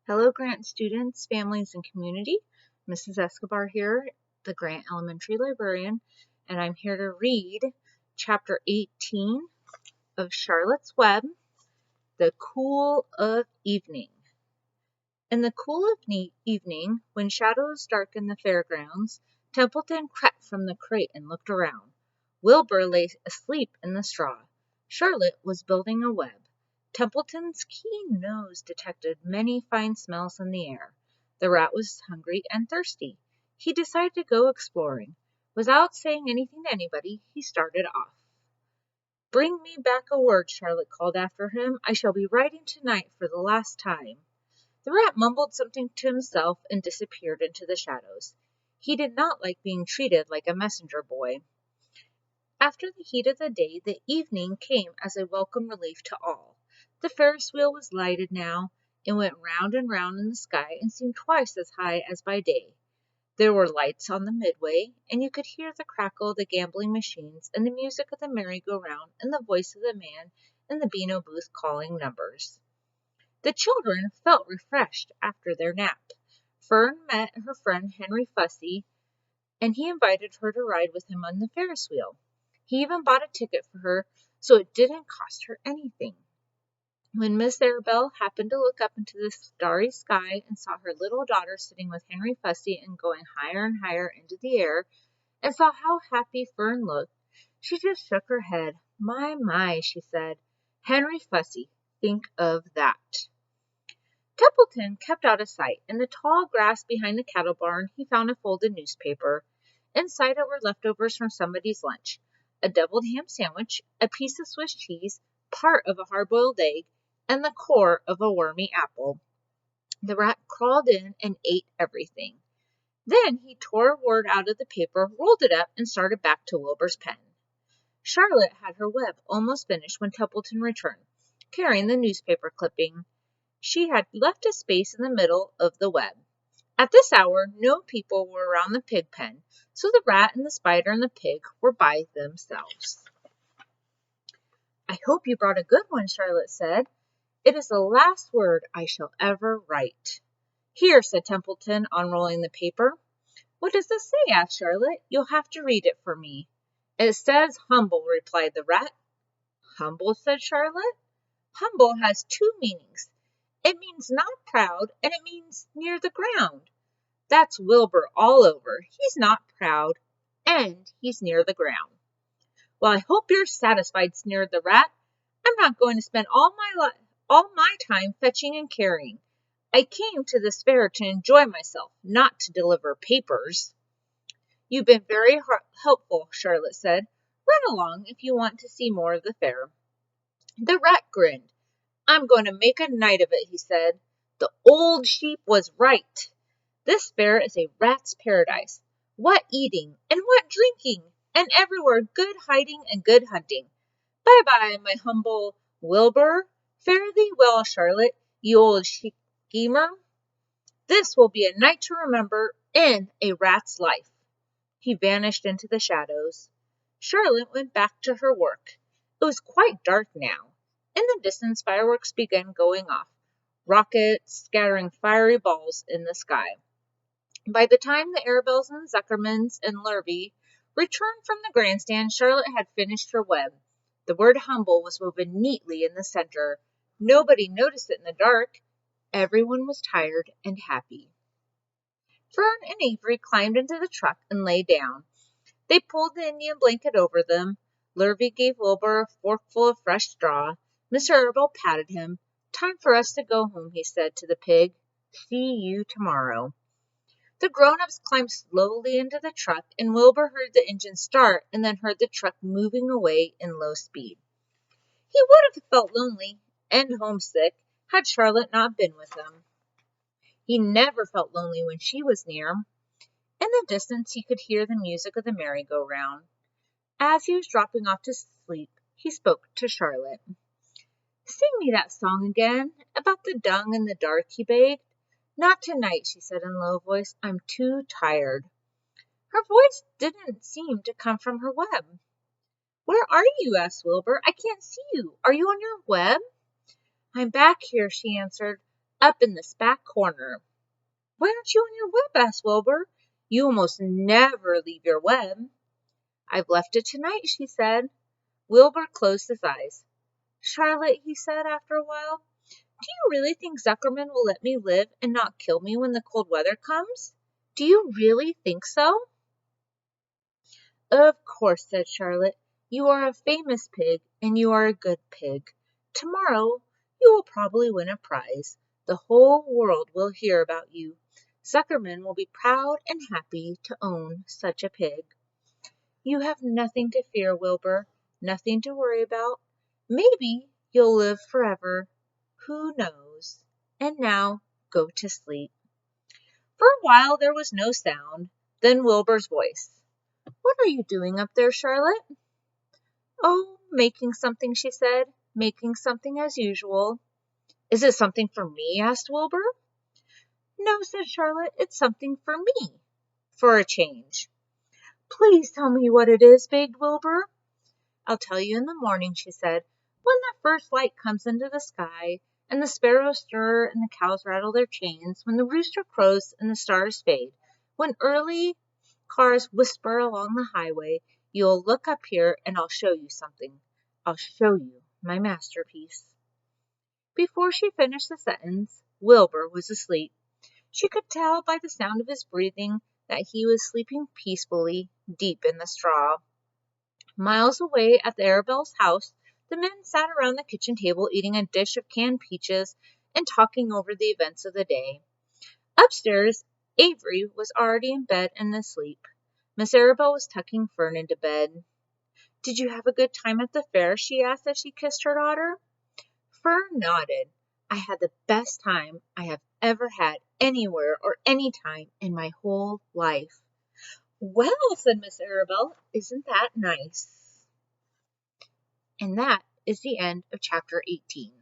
Hello, Grant students, families, and community. Mrs. Escobar here, the Grant Elementary Librarian, and I'm here to read Chapter 18 of Charlotte's Web, The Cool of Evening. In the cool of evening, when shadows darkened the fairgrounds, Templeton crept from the crate and looked around. Wilbur lay asleep in the straw. Charlotte was building a web. Templeton's keen nose detected many fine smells in the air. The rat was hungry and thirsty. He decided to go exploring. Without saying anything to anybody, he started off. "Bring me back a word," Charlotte called after him. "I shall be writing tonight for the last time." The rat mumbled something to himself and disappeared into the shadows. He did not like being treated like a messenger boy. After the heat of the day, the evening came as a welcome relief to all. The Ferris wheel was lighted now. It went round and round in the sky and seemed twice as high as by day. There were lights on the midway, and you could hear the crackle of the gambling machines and the music of the merry-go-round and the voice of the man in the Beano booth calling numbers. The children felt refreshed after their nap. Fern met her friend Henry Fussy, and he invited her to ride with him on the Ferris wheel. He even bought a ticket for her, so it didn't cost her anything. When Miss Arabelle happened to look up into the starry sky and saw her little daughter sitting with Henry Fussy and going higher and higher into the air, and saw how happy Fern looked, she just shook her head. My, she said. Henry Fussy, think of that. Templeton kept out of sight. In the tall grass behind the cattle barn, he found a folded newspaper. Inside it were leftovers from somebody's lunch: a deviled ham sandwich, a piece of Swiss cheese, part of a hard-boiled egg, and the core of a wormy apple. The rat crawled in and ate everything. Then he tore a word out of the paper, rolled it up, and started back to Wilbur's pen. Charlotte had her web almost finished when Templeton returned, carrying the newspaper clipping. She had left a space in the middle of the web. At this hour, no people were around the pig pen, so the rat and the spider and the pig were by themselves. "I hope you brought a good one," Charlotte said. "It is the last word I shall ever write." "Here," said Templeton, unrolling the paper. "What does this say?" asked Charlotte. "You'll have to read it for me." "It says humble," replied the rat. "Humble?" said Charlotte. "Humble has two meanings. It means not proud, and it means near the ground. That's Wilbur all over. He's not proud, and he's near the ground." "Well, I hope you're satisfied," sneered the rat. "I'm not going to spend all my time fetching and carrying. I came to this fair to enjoy myself, not to deliver papers." "You've been very helpful," Charlotte said. "Run along if you want to see more of the fair." The rat grinned. "I'm going to make a night of it," he said. "The old sheep was right. This fair is a rat's paradise. What eating, and what drinking, and everywhere good hiding and good hunting. Bye-bye, my humble Wilbur. Fare thee well, Charlotte, you old schemer. This will be a night to remember in a rat's life." He vanished into the shadows. Charlotte went back to her work. It was quite dark now. In the distance, fireworks began going off, rockets scattering fiery balls in the sky. By the time the Arabelles and the Zuckermans and Lurvy returned from the grandstand, Charlotte had finished her web. The word humble was woven neatly in the center. Nobody noticed it in the dark. Everyone was tired and happy. Fern and Avery climbed into the truck and lay down. They pulled the Indian blanket over them. Lurvy gave Wilbur a forkful of fresh straw. Mr. Arabelle patted him. "Time for us to go home," he said to the pig. "See you tomorrow." The grown-ups climbed slowly into the truck, and Wilbur heard the engine start and then heard the truck moving away in low speed. He would have felt lonely and homesick had Charlotte not been with him. He never felt lonely when she was near. In the distance he could hear the music of the merry-go-round. As he was dropping off to sleep, he spoke to Charlotte. "Sing me that song again, about the dung in the dark," he begged. "Not tonight," she said in a low voice. "I'm too tired." Her voice didn't seem to come from her web. "Where are you?" asked Wilbur. "I can't see you. Are you on your web?" "I'm back here," she answered. up in this back corner. Why aren't you on your web? Asked Wilbur. You almost never leave your web. I've left it tonight, she said. Wilbur closed his eyes. Charlotte, he said after a while, do you really think Zuckerman will let me live and not kill me when the cold weather comes? Do you really think so? Of course, said Charlotte. You are a famous pig, and you are a good pig. Tomorrow you will probably win a prize. The whole world will hear about you. Zuckerman will be proud and happy to own such a pig. You have nothing to fear, Wilbur, nothing to worry about. Maybe you'll live forever. Who knows? And now go to sleep. For a while there was no sound. Then Wilbur's voice. What are you doing up there, Charlotte? Oh, making something, she said. Making something as usual. Is it something for me? Asked Wilbur. No, said Charlotte. It's something for me. For a change. Please tell me what it is, begged Wilbur. I'll tell you in the morning, she said, when the first light comes into the sky, and the sparrows stir and the cows rattle their chains, when the rooster crows and the stars fade, when early cars whisper along the highway, you'll look up here and I'll show you something. I'll show you my masterpiece. Before she finished the sentence, Wilbur was asleep. She could tell by the sound of his breathing that he was sleeping peacefully deep in the straw. Miles away at the Arabelle's house, the men sat around the kitchen table eating a dish of canned peaches and talking over the events of the day. Upstairs, Avery was already in bed and asleep. Miss Arabelle was tucking Fern into bed. Did you have a good time at the fair? She asked as she kissed her daughter. Fern nodded. I had the best time I have ever had anywhere or any time in my whole life. Well, said Miss Arabelle, isn't that nice? And that is the end of chapter 18.